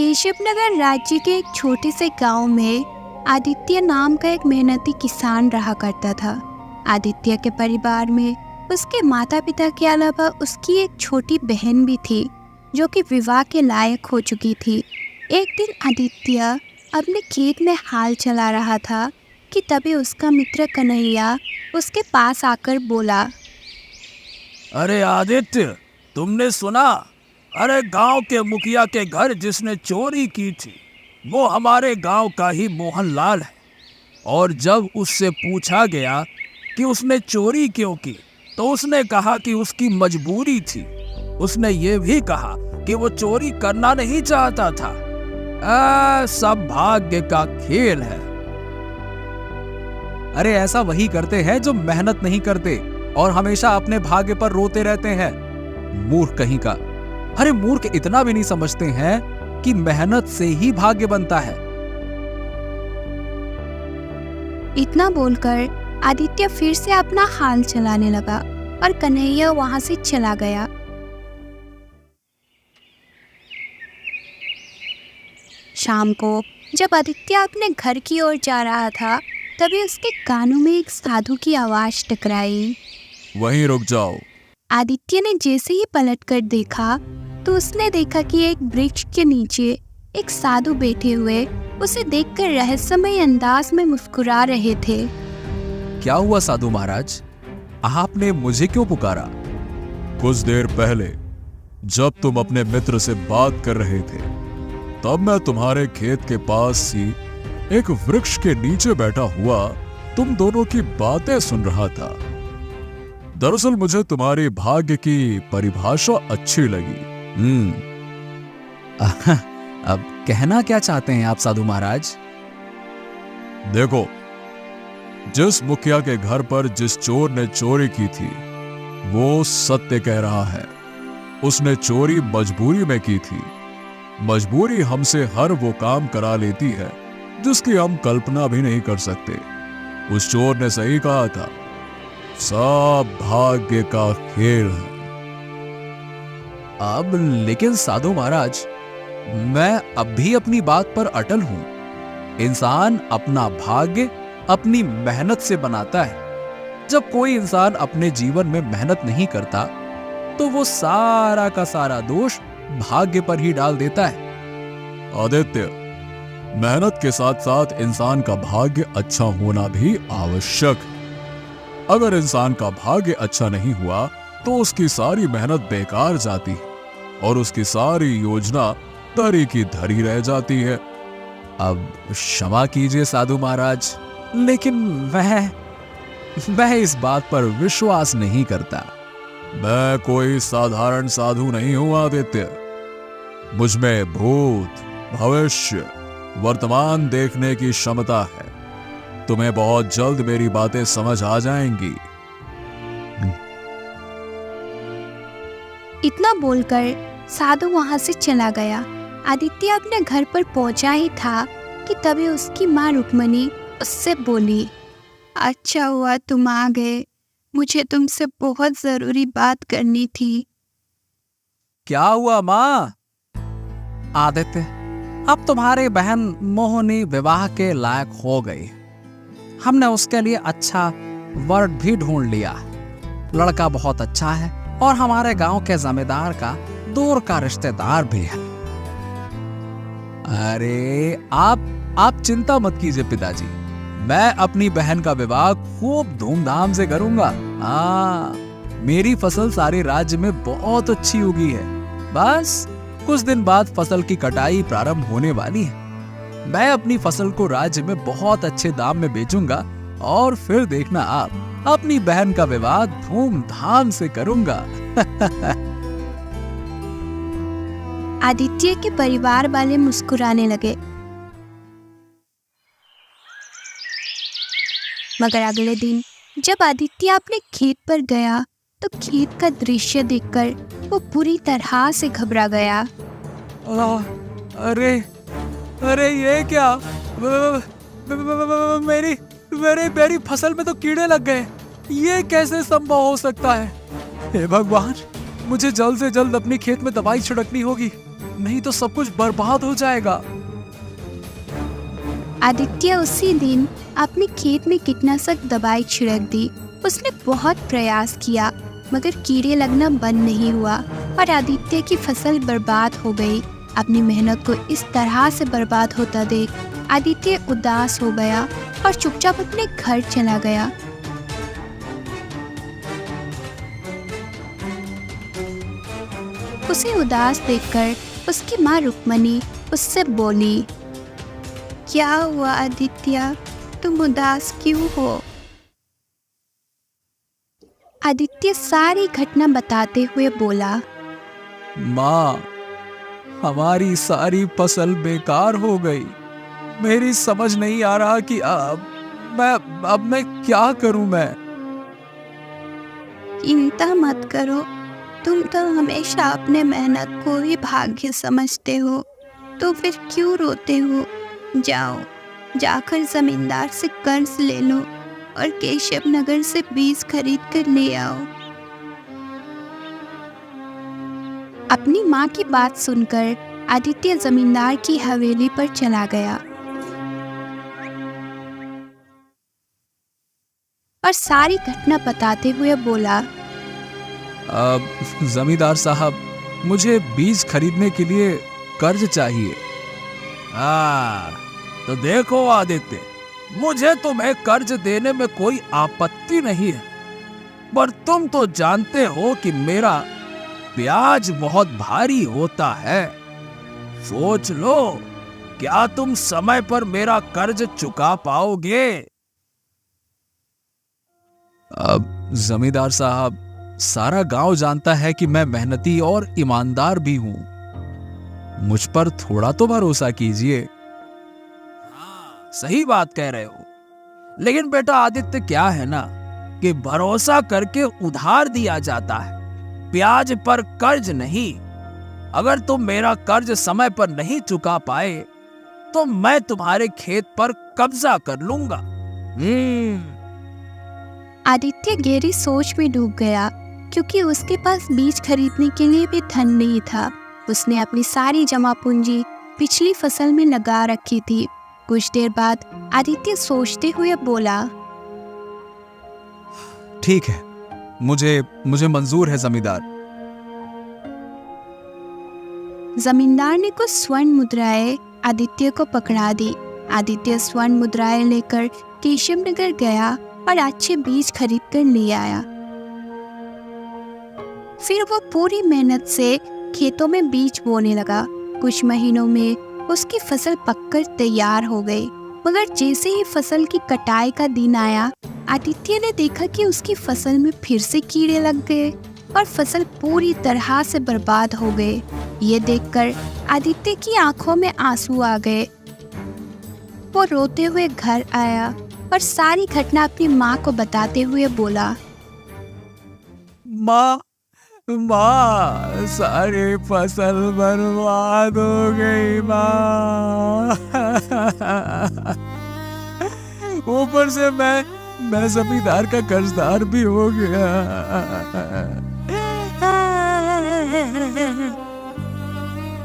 केशवनगर राज्य के एक छोटे से गांव में आदित्य नाम का एक मेहनती किसान रहा करता था। आदित्य के परिवार में उसके माता पिता के अलावा उसकी एक छोटी बहन भी थी जो कि विवाह के लायक हो चुकी थी। एक दिन आदित्य अपने खेत में हाल चला रहा था कि तभी उसका मित्र कन्हैया उसके पास आकर बोला, अरे आदित्य, तुमने सुना? अरे गांव के मुखिया के घर जिसने चोरी की थी वो हमारे गांव का ही मोहनलाल है। और जब उससे पूछा गया कि उसने चोरी क्यों की तो उसने कहा कि उसकी मजबूरी थी। उसने ये भी कहा कि वो चोरी करना नहीं चाहता था। सब भाग्य का खेल है। अरे ऐसा वही करते हैं जो मेहनत नहीं करते और हमेशा अपने भाग्य पर रोते रहते हैं। मूर्ख कहीं का। अरे मूर्ख इतना भी नहीं समझते हैं कि मेहनत से ही भाग्य बनता है। इतना बोलकर आदित्य फिर से अपना हाल चलाने लगा और कन्हैया वहां से चला गया। शाम को जब आदित्य अपने घर की ओर जा रहा था तभी उसके कानों में एक साधु की आवाज टकराई। वहीं रुक जाओ। आदित्य ने जैसे ही पलटकर देखा तो उसने देखा कि एक वृक्ष के नीचे एक साधु बैठे हुए उसे देखकर रहस्यमय अंदाज में मुस्कुरा रहे थे। क्या हुआ साधु महाराज, आपने मुझे क्यों पुकारा? कुछ देर पहले जब तुम अपने मित्र से बात कर रहे थे तब मैं तुम्हारे खेत के पास ही एक वृक्ष के नीचे बैठा हुआ तुम दोनों की बातें सुन रहा था। दरअसल मुझे तुम्हारी भाग्य की परिभाषा अच्छी लगी। अब कहना क्या चाहते हैं आप साधु महाराज? देखो, जिस मुखिया के घर पर जिस चोर ने चोरी की थी वो सत्य कह रहा है। उसने चोरी मजबूरी में की थी। मजबूरी हमसे हर वो काम करा लेती है जिसकी हम कल्पना भी नहीं कर सकते। उस चोर ने सही कहा था, सब भाग्य का खेल है। अब लेकिन साधु महाराज, मैं अब भी अपनी बात पर अटल हूं। इंसान अपना भाग्य अपनी मेहनत से बनाता है। जब कोई इंसान अपने जीवन में मेहनत नहीं करता तो वो सारा का सारा दोष भाग्य पर ही डाल देता है। आदित्य, मेहनत के साथ साथ इंसान का भाग्य अच्छा होना भी आवश्यक है। अगर इंसान का भाग्य अच्छा नहीं हुआ तो उसकी सारी मेहनत बेकार जाती है और उसकी सारी योजना धरी की धरी रह जाती है। अब क्षमा कीजिए साधु महाराज, लेकिन मैं इस बात पर विश्वास नहीं करता। मैं कोई साधारण साधु नहीं हूं आदित्य। मुझमें भूत, भविष्य, वर्तमान देखने की क्षमता है। तुम्हें बहुत जल्द मेरी बातें समझ आ जाएंगी। इतना बोलकर साधु वहां से चला गया। आदित्य अपने घर पर पहुंचा ही था कि तभी उसकी माँ रुक्मणी उससे बोली, अच्छा हुआ तुम आ गए, मुझे तुमसे बहुत जरूरी बात करनी थी। क्या हुआ माँ? आदित्य, अब तुम्हारी बहन मोहिनी विवाह के लायक हो गई। हमने उसके लिए अच्छा वर भी ढूंढ लिया। लड़का बहुत अच्छा है और हमारे गांव के जमींदार का दूर का रिश्तेदार भी है। अरे आप चिंता मत कीजिए पिताजी, मैं अपनी बहन का विवाह खूब धूमधाम से करूंगा। हाँ, मेरी फसल सारे राज्य में बहुत अच्छी उगी है। बस कुछ दिन बाद फसल की कटाई प्रारंभ होने वाली है। मैं अपनी फसल को राज्य में बहुत अच्छे दाम में बेचूंगा और फिर देखना आप, अपनी बहन का विवाह धूमधाम से करूंगा। आदित्य के परिवार वाले मुस्कुराने लगे। मगर अगले दिन जब आदित्य अपने खेत पर गया तो खेत का दृश्य देखकर वो पूरी तरह से घबरा गया। अरे ये क्या? मेरी फसल में तो कीड़े लग गए। ये कैसे संभव हो सकता है? हे भगवान, मुझे जल्द से जल्द अपने खेत में दवाई छिड़कनी होगी। नहीं तो सब कुछ बर्बाद हो जाएगा। आदित्य उसी दिन अपने खेत में कीटनाशक दवाई छिड़क दी। उसने बहुत प्रयास किया मगर कीड़े लगना बंद नहीं हुआ और आदित्य की फसल बर्बाद हो गई। अपनी मेहनत को इस तरह से बर्बाद होता देख आदित्य उदास हो गया और चुपचाप अपने घर चला गया। उसे उदास देखकर उसकी माँ रुक्मणी उससे बोली, क्या हुआ आदित्य, तुम उदास क्यों हो? आदित्य सारी घटना बताते हुए बोला, माँ, हमारी सारी फसल बेकार हो गई। मेरी समझ नहीं आ रहा कि अब मैं क्या करूं मैं। चिंता मत करो, तुम तो हमेशा अपने मेहनत को ही भाग्य समझते हो, तो फिर क्यों रोते हो? जाओ, जाकर जमींदार से कर्ज ले लो और केशव नगर से बीज खरीद कर ले आओ। अपनी माँ की बात सुनकर आदित्य जमींदार की हवेली पर चला गया और सारी घटना बताते हुए बोला, जमींदार साहब, मुझे बीज खरीदने के लिए कर्ज चाहिए। तो देखो आदित्य, मुझे तुम्हें कर्ज देने में कोई आपत्ति नहीं है, पर तुम तो जानते हो कि मेरा ब्याज बहुत भारी होता है। सोच लो, क्या तुम समय पर मेरा कर्ज चुका पाओगे? अब जमींदार साहब, सारा गांव जानता है कि मैं मेहनती और ईमानदार भी हूं। मुझ पर थोड़ा तो भरोसा कीजिए। सही बात कह रहे हो, लेकिन बेटा आदित्य, क्या है ना कि भरोसा करके उधार दिया जाता है, ब्याज पर कर्ज नहीं। अगर तुम मेरा कर्ज समय पर नहीं चुका पाए तो मैं तुम्हारे खेत पर कब्जा कर लूंगा। आदित्य गहरी सोच में डूब गया क्योंकि उसके पास बीज खरीदने के लिए भी धन नहीं था। उसने अपनी सारी जमा पूंजी पिछली फसल में लगा रखी थी। कुछ देर बाद आदित्य सोचते हुए बोला, ठीक है, मुझे मंजूर है जमींदार। जमींदार ने कुछ स्वर्ण मुद्राएं आदित्य को पकड़ा दी। आदित्य स्वर्ण मुद्राएं लेकर केशव नगर गया और अच्छे बीज खरीद कर ले आया। फिर वो पूरी मेहनत से खेतों में बीज बोने लगा। कुछ महीनों में उसकी फसल पककर तैयार हो गई, मगर जैसे ही फसल की कटाई का दिन आया, आदित्य ने देखा कि उसकी फसल में फिर से कीड़े लग गए और फसल पूरी तरह से बर्बाद हो गए। ये देखकर आदित्य की आंखों में आंसू आ गए। वो रोते हुए घर आया और सारी घटना अपनी माँ को बताते हुए बोला, माँ, सारी फसल बर्बाद हो गई माँ। ऊपर से मैं जमींदार का कर्जदार भी हो गया।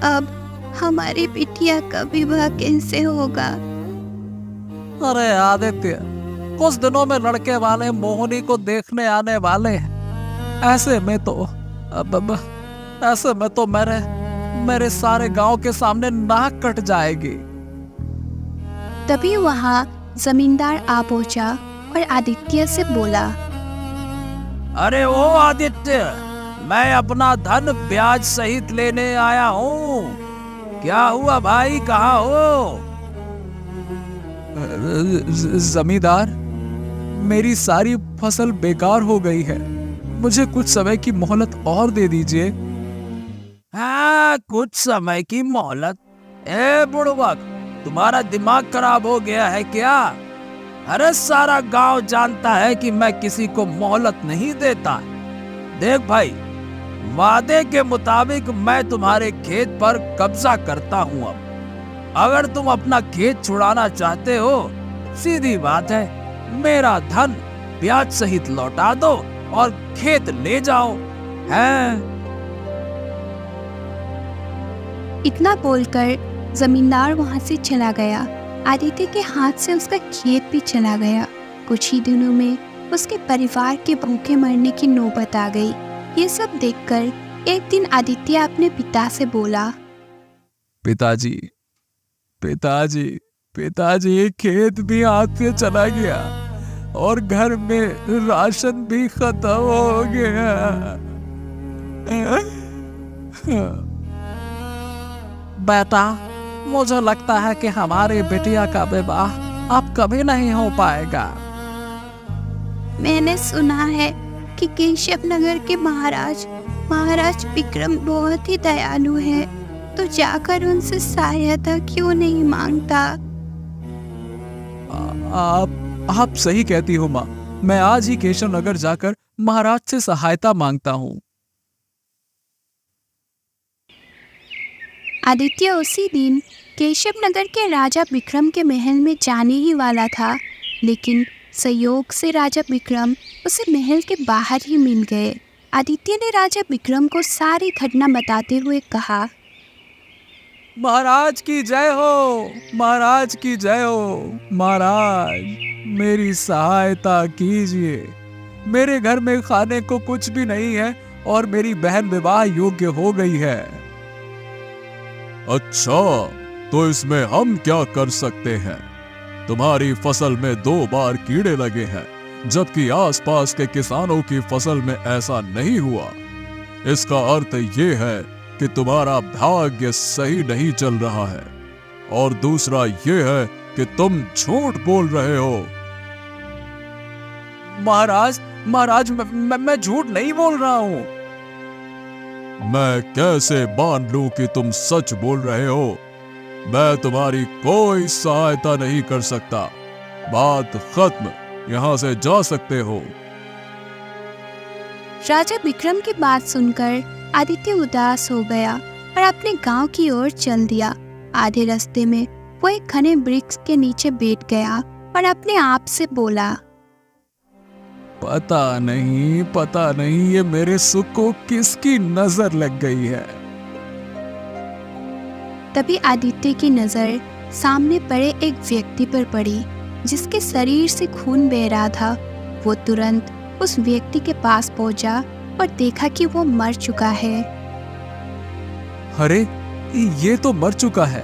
अब हमारी बिटिया का विवाह कैसे होगा? अरे आदित्य, कुछ दिनों में लड़के वाले मोहिनी को देखने आने वाले हैं। ऐसे में तो मेरे सारे गांव के सामने नाक कट जाएगी। तभी वहाँ जमींदार आ पहुंचा और आदित्य से बोला, अरे ओ आदित्य, मैं अपना धन ब्याज सहित लेने आया हूँ। क्या हुआ भाई, कहाँ हो? जमींदार, मेरी सारी फसल बेकार हो गई है। मुझे कुछ समय की मोहलत और दे दीजिए। हाँ, कुछ समय की मोहलत? ए बुड़बक, तुम्हारा दिमाग खराब हो गया है क्या? अरे सारा गांव जानता है कि मैं किसी को मोहलत नहीं देता। देख भाई, वादे के मुताबिक मैं तुम्हारे खेत पर कब्जा करता हूँ। अब अगर तुम अपना खेत छुड़ाना चाहते हो, सीधी बात है, मेरा धन ब्याज सहित लौटा दो और खेत ले जाओ। हैं? इतना बोलकर जमींदार वहां से चला गया। आदित्य के हाथ से उसका खेत भी चला गया। कुछ ही दिनों में उसके परिवार के भूखे मरने की नौबत आ गई। ये सब देखकर एक दिन आदित्य अपने पिता से बोला, पिताजी पिताजी पिताजी, ये खेत भी हाथ से चला गया और घर में राशन भी खत्म हो गया। बेटा, मुझे लगता है कि हमारे बिटिया का विवाह अब कभी नहीं हो पाएगा। मैंने सुना है कि केशव नगर के महाराज विक्रम बहुत ही दयालु है, तो जाकर उनसे सहायता क्यों नहीं मांगता? आप सही कहती हो माँ। मैं आज ही केशव नगर जाकर महाराज से सहायता मांगता हूँ। आदित्य उसी दिन केशव नगर के राजा विक्रम के महल में जाने ही वाला था, लेकिन संयोग से राजा विक्रम उसे महल के बाहर ही मिल गए। आदित्य ने राजा विक्रम को सारी घटना बताते हुए कहा, महाराज की जय हो, महाराज की जय हो। महाराज, मेरी सहायता कीजिए। मेरे घर में खाने को कुछ भी नहीं है और मेरी बहन विवाह योग्य हो गई है। अच्छा, तो इसमें हम क्या कर सकते हैं? तुम्हारी फसल में 2 बार कीड़े लगे हैं, जबकि आसपास के किसानों की फसल में ऐसा नहीं हुआ। इसका अर्थ ये है कि तुम्हारा भाग्य सही नहीं चल रहा है, और दूसरा ये है कि तुम झूठ बोल रहे हो। महाराज, मैं झूठ नहीं बोल रहा हूँ। मैं कैसे मान लूं कि तुम सच बोल रहे हो? मैं तुम्हारी कोई सहायता नहीं कर सकता। बात खत्म, यहाँ से जा सकते हो। राजा विक्रम की बात सुनकर आदित्य उदास हो गया और अपने गांव की ओर चल दिया। आधे रास्ते में वो एक घने वृक्ष के नीचे बैठ गया और अपने आप से बोला, पता नहीं ये मेरे सुख को किसकी नजर लग गई है। तभी आदित्य की नजर सामने पड़े एक व्यक्ति पर पड़ी, जिसके शरीर से खून बह रहा था। वो तुरंत उस व्यक्ति के पास पहुंचा और देखा कि वो मर चुका है। अरे, ये तो मर चुका है।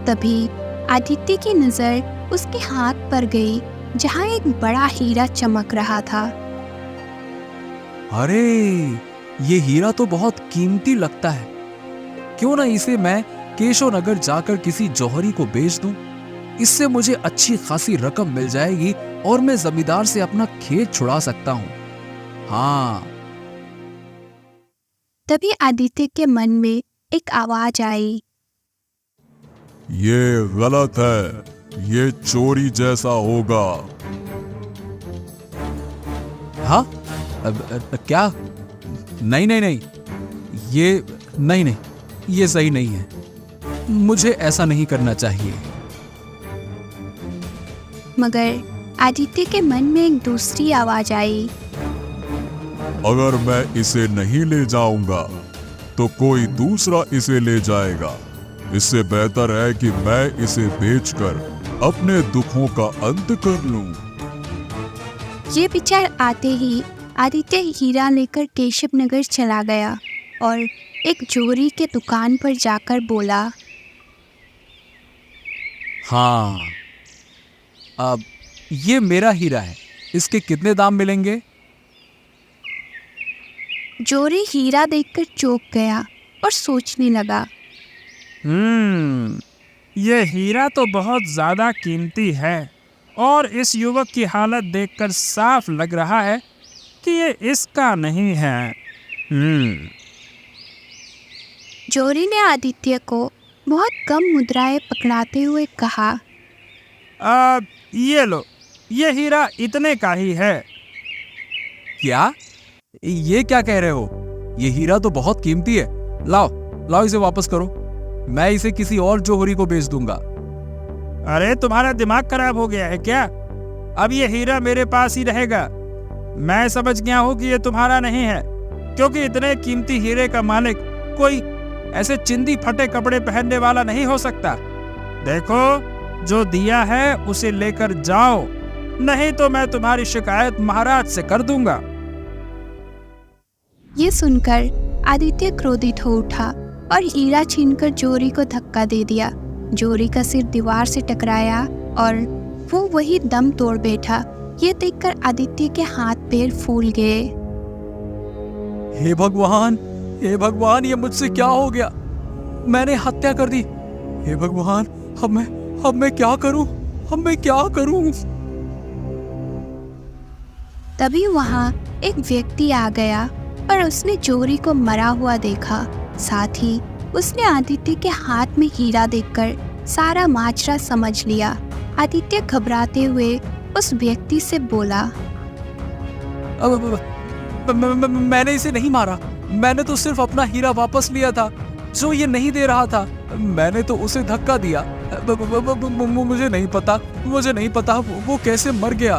तभी आदित्य की नजर उसके हाथ पर गई, जहां एक बड़ा हीरा चमक रहा था। अरे, ये हीरा तो बहुत कीमती लगता है। क्यों ना इसे मैं केशव नगर जाकर किसी जौहरी को बेच दूं? इससे मुझे अच्छी खासी रकम मिल जाएगी और मैं जमींदार से अपना खेत छुड़ा सकता हूँ। हाँ। तभी आदित्य के मन में एक आवाज आई, ये गलत है, ये चोरी जैसा होगा। हाँ? क्या? नहीं, ये सही नहीं है। मुझे ऐसा नहीं करना चाहिए। मगर आदित्य के मन में एक दूसरी आवाज आई, अगर मैं इसे नहीं ले जाऊंगा तो कोई दूसरा इसे ले जाएगा। इससे बेहतर है कि मैं इसे बेचकर अपने दुखों का अंत कर लूं। ये विचार आते ही आदित्य हीरा लेकर केशव नगर चला गया और एक जोहरी के दुकान पर जाकर बोला, हाँ, अब ये मेरा हीरा है। इसके कितने दाम मिलेंगे? जोहरी हीरा देखकर चौंक गया और सोचने लगा, ये हीरा तो बहुत ज्यादा कीमती है और इस युवक की हालत देखकर साफ लग रहा है कि ये इसका नहीं है। जोहरी ने आदित्य को बहुत कम मुद्राएं पकड़ाते हुए कहा, ये लो, ये हीरा इतने का ही है। क्या? ये क्या कह रहे हो? ये हीरा तो बहुत कीमती है। लाओ इसे वापस करो। मैं इसे किसी और जौहरी को बेच दूंगा। अरे, तुम्हारा दिमाग खराब हो गया है क्या? अब ये हीरा मेरे पास ही रहेगा। मैं समझ गया हूँ कि ये तुम्हारा नहीं है, क्योंकि इतने कीमती हीरे का मालिक कोई ऐसे चिंदी फटे कपड़े पहनने वाला नहीं हो सकता। देखो, जो दिया है उसे लेकर जाओ, नहीं तो मैं तुम्हारी शिकायत महाराज से कर दूंगा। ये सुनकर आदित्य क्रोधित हो उठा और हीरा छीनकर जोरी को धक्का दे दिया। जोरी का सिर दीवार से टकराया और वो वही दम तोड़ बैठा। ये देखकर आदित्य के हाथ पैर फूल गए। हे भगवान, ये मुझसे क्या हो गया? मैंने हत्या कर दी। हे भगवान, अब मैं क्या करूं? तभी वहां एक व्यक्ति आ गया और उसने जोरी को मरा हुआ देखा। साथ ही उसने आदित्य के हाथ में हीरा देखकर सारा माजरा समझ लिया। आदित्य घबराते हुए उस व्यक्ति से बोला, मैंने इसे नहीं मारा। मैंने तो सिर्फ अपना हीरा वापस लिया था जो ये नहीं दे रहा था। मैंने तो उसे धक्का दिया। मुझे नहीं पता वो कैसे मर गया।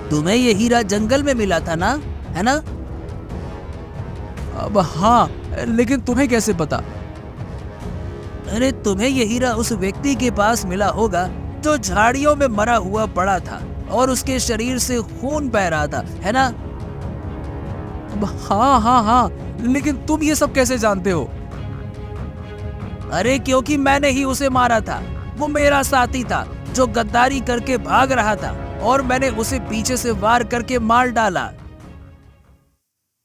तुम्हें ये हीरा जंगल में मिला था ना, है ना? अब हाँ, लेकिन तुम्हें कैसे पता? अरे, तुम्हें ये हीरा उस व्यक्ति के पास मिला होगा जो झाड़ियों में मरा हुआ पड़ा था और उसके शरीर से खून बह रहा था, है ना? अब हाँ, लेकिन तुम ये सब कैसे जानते हो? अरे, क्योंकि मैंने ही उसे मारा था। वो मेरा साथी था जो गद्दारी करके भाग रहा था और मैंने उसे पीछे से वार करके मार डाला।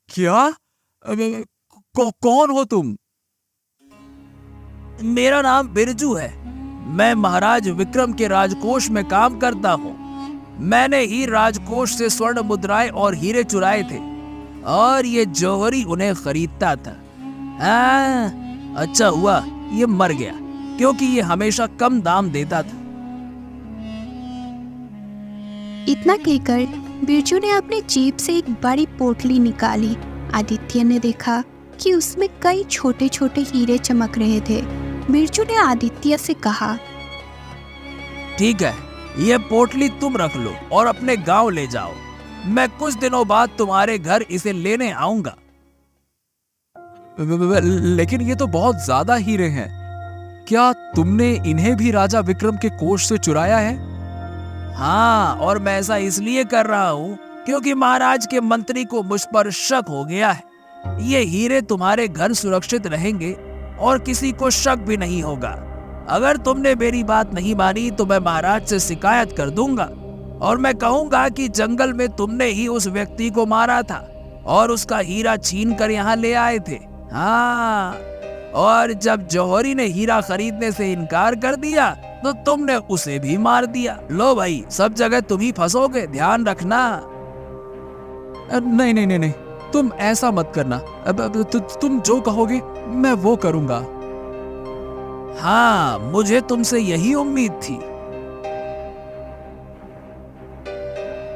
क्या? कौन हो तुम? मेरा नाम बिरजू है। मैं महाराज विक्रम के राजकोष में काम करता हूँ। मैंने ही राजकोष से स्वर्ण मुद्राएं और हीरे चुराए थे और ये जौहरी उन्हें खरीदता था। अच्छा हुआ ये मर गया, क्योंकि ये हमेशा कम दाम देता था। इतना कहकर बिरजू ने अपनी जेब से एक बड़ी पोटली निकाली। आदित्य ने देखा कि उसमें कई छोटे छोटे हीरे चमक रहे थे। बिरजू ने आदित्य से कहा, ठीक है, ये पोटली तुम रख लो और अपने गांव ले जाओ। मैं कुछ दिनों बाद तुम्हारे घर इसे लेने आऊंगा। लेकिन ये तो बहुत ज्यादा हीरे हैं। क्या तुमने इन्हें भी राजा विक्रम के कोष से चुराया है? हाँ, और मैं ऐसा इसलिए कर रहा हूँ क्योंकि महाराज के मंत्री को मुझ पर शक हो गया है। ये हीरे तुम्हारे घर सुरक्षित रहेंगे और किसी को शक भी नहीं होगा। अगर तुमने मेरी बात नहीं मानी तो मैं महाराज से शिकायत कर दूंगा और मैं कहूंगा कि जंगल में तुमने ही उस व्यक्ति को मारा था और उसका हीरा छीन कर यहाँ ले आए थे। हाँ, और जब जौहरी ने हीरा खरीदने से इनकार कर दिया तो तुमने उसे भी मार दिया। लो भाई, सब जगह तुम ही फंसोगे, ध्यान रखना। नहीं, तुम ऐसा मत करना। अब तुम जो कहोगे मैं वो करूंगा। हाँ, मुझे तुमसे यही उम्मीद थी।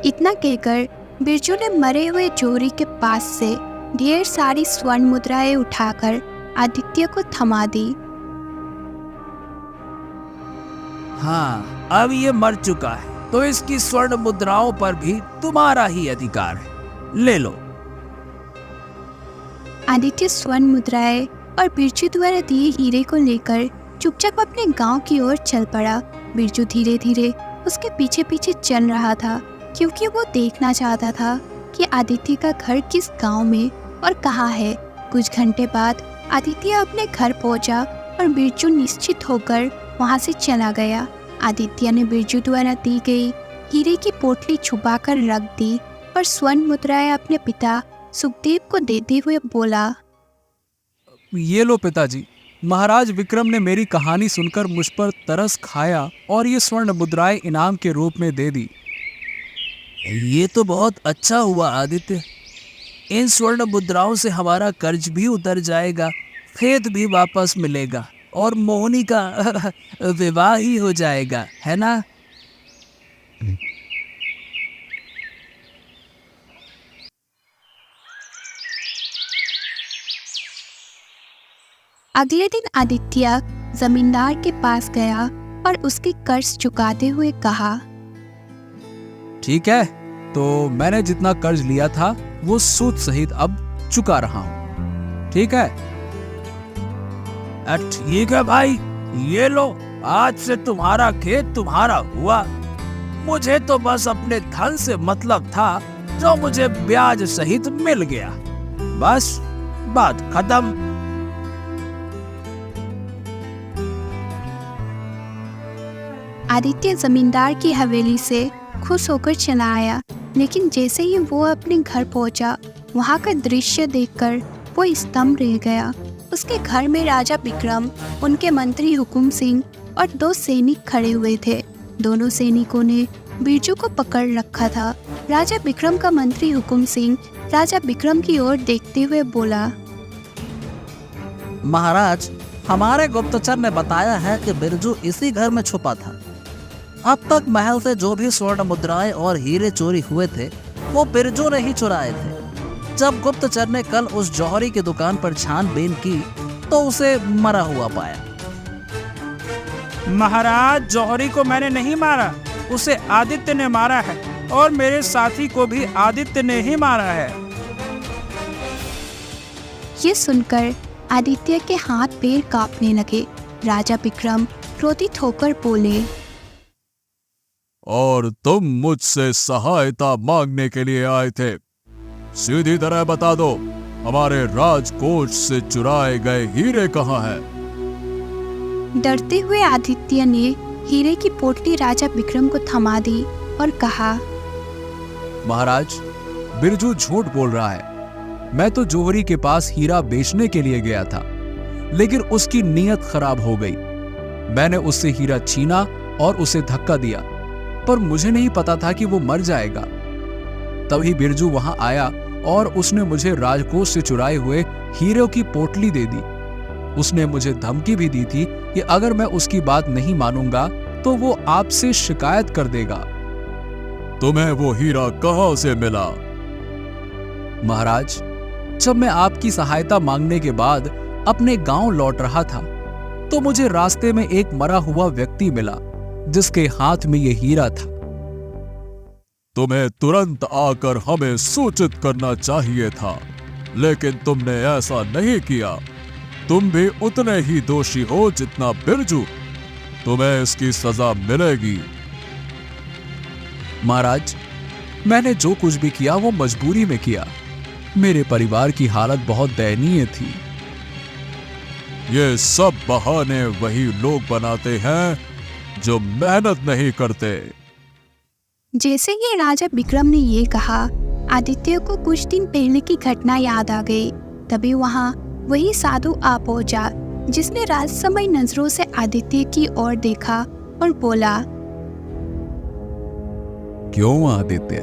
इतना कहकर बिरजू ने मरे हुए जोरी के पास से ढेर सारी स्वर्ण मुद्राएं उठाकर आदित्य को थमा दी। हाँ, अब ये मर चुका है तो इसकी स्वर्ण मुद्राओं पर भी तुम्हारा ही अधिकार है। ले लो। आदित्य स्वर्ण मुद्राएं और बिरजू द्वारा दिए हीरे को लेकर चुपचाप अपने गांव की ओर चल पड़ा। बिरजू धीरे धीरे उसके पीछे पीछे चल रहा था, क्योंकि वो देखना चाहता था कि आदित्य का घर किस गांव में और कहाँ है। कुछ घंटे बाद आदित्य अपने घर पहुंचा और बिरजू निश्चित होकर वहां से चला गया। आदित्य ने बिरजू द्वारा दी गई हीरे की पोटली छुपाकर रख दी और स्वर्ण मुद्राएं अपने पिता सुखदेव को देते हुए बोला, ये लो पिताजी, महाराज विक्रम ने मेरी कहानी सुनकर मुझ पर तरस खाया और ये स्वर्ण मुद्राएं इनाम के रूप में दे दी। ये तो बहुत अच्छा हुआ आदित्य। इन स्वर्ण मुद्राओं से हमारा कर्ज भी उतर जाएगा, खेत भी वापस मिलेगा और मोहनी का विवाह ही हो जाएगा, है ना? अगले दिन आदित्य जमींदार के पास गया और उसके कर्ज चुकाते हुए कहा, ठीक है, तो मैंने जितना कर्ज लिया था वो सूद सहित अब चुका रहा हूं। ठीक है? ठीक है भाई, ये लो, आज से तुम्हारा खेत तुम्हारा हुआ। मुझे तो बस अपने धन से मतलब था जो मुझे ब्याज सहित मिल गया। बस बात खत्म। आदित्य जमींदार की हवेली से खुश होकर चला आया, लेकिन जैसे ही वो अपने घर पहुंचा, वहां का दृश्य देखकर वो स्तंभ रह गया। उसके घर में राजा विक्रम, उनके मंत्री हुकुम सिंह और 2 सैनिक खड़े हुए थे। दोनों सैनिकों ने बिरजू को पकड़ रखा था। राजा विक्रम का मंत्री हुकुम सिंह राजा विक्रम की ओर देखते हुए बोला, महाराज, हमारे गुप्तचर ने बताया है कि बिरजू इसी घर में छुपा था। अब तक महल से जो भी स्वर्ण मुद्राएं और हीरे चोरी हुए थे वो बिरजू ने ही चुराए थे। जब गुप्तचर ने कल उस जौहरी की दुकान पर छानबीन की तो उसे मरा हुआ पाया। महाराज, जौहरी को मैंने नहीं मारा, उसे आदित्य ने मारा है और मेरे साथी को भी आदित्य ने ही मारा है। ये सुनकर आदित्य के हाथ पैर कांपने लगे। राजा विक्रम क्रोधित होकर बोले, और तुम मुझसे सहायता मांगने के लिए आए थे? सीधी तरह बता दो, हमारे राजकोष से चुराए गए हीरे कहाँ हैं? डरते हुए आदित्य ने हीरे की पोटली राजा विक्रम को थमा दी और कहा, महाराज, बिरजू झूठ बोल रहा है। मैं तो जौहरी के पास हीरा बेचने के लिए गया था, लेकिन उसकी नीयत खराब हो गई। मैंने उससे हीरा छीना और उसे धक्का दिया, पर मुझे नहीं पता था कि वो मर जाएगा। तभी बिरजू वहां आया और उसने मुझे राजकोष से चुराए हुए हीरों की पोटली दे दी। उसने मुझे धमकी भी दी थी कि अगर मैं उसकी बात नहीं मानूंगा तो वो आपसे शिकायत कर देगा। तुम्हें वो हीरा कहां से मिला? महाराज, जब मैं आपकी सहायता मांगने के बाद अपने गांव लौट रहा था तो मुझे रास्ते में एक मरा हुआ व्यक्ति मिला जिसके हाथ में ये हीरा था। तुम्हें तुरंत आकर हमें सूचित करना चाहिए था, लेकिन तुमने ऐसा नहीं किया। तुम भी उतने ही दोषी हो जितना बिरजू। तुम्हें इसकी सजा मिलेगी। महाराज, मैंने जो कुछ भी किया वो मजबूरी में किया। मेरे परिवार की हालत बहुत दयनीय थी। ये सब बहाने वही लोग बनाते हैं जो मेहनत नहीं करते। जैसे ही राजा विक्रम ने ये कहा, आदित्य को कुछ दिन पहले की घटना याद आ गई। तभी वहां वही साधु आ पहुंचा जिसने राजसमय नजरों से आदित्य की ओर देखा और बोला, क्यों आदित्य,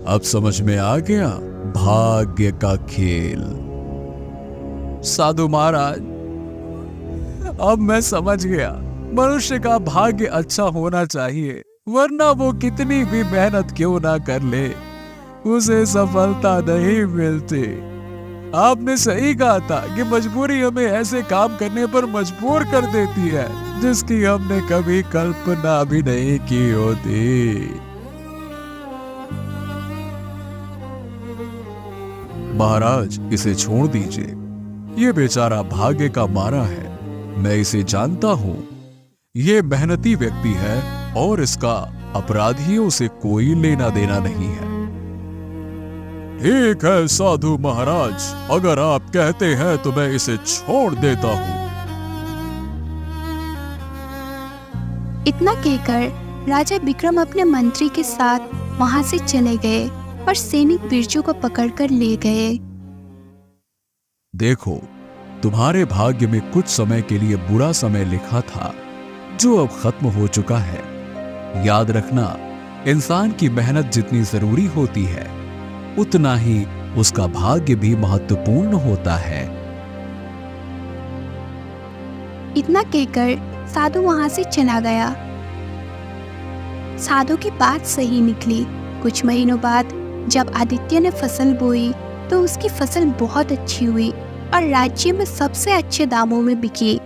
अब समझ में आ गया भाग्य का खेल? साधु महाराज, अब मैं समझ गया। मनुष्य का भाग्य अच्छा होना चाहिए, वरना वो कितनी भी मेहनत क्यों ना कर ले, उसे सफलता नहीं मिलती। आपने सही कहा था कि मजबूरी हमें ऐसे काम करने पर मजबूर कर देती है जिसकी हमने कभी कल्पना भी नहीं की होती। महाराज, इसे छोड़ दीजिए। ये बेचारा भाग्य का मारा है। मैं इसे जानता हूं। ये मेहनती व्यक्ति है और इसका अपराधियों से कोई लेना देना नहीं है। ठीक है साधु महाराज, अगर आप कहते हैं तो मैं इसे छोड़ देता हूं। इतना कहकर राजा विक्रम अपने मंत्री के साथ वहां से चले गए और सैनिक बिरजू को पकड़कर ले गए। देखो, तुम्हारे भाग्य में कुछ समय के लिए बुरा समय लिखा था जो अब खत्म हो चुका है। याद रखना, इंसान की मेहनत जितनी जरूरी होती है उतना ही उसका भाग्य भी महत्वपूर्ण होता है। इतना कहकर साधु वहां से चला गया। साधु की बात सही निकली। कुछ महीनों बाद जब आदित्य ने फसल बोई तो उसकी फसल बहुत अच्छी हुई और राज्य में सबसे अच्छे दामों में बिकी।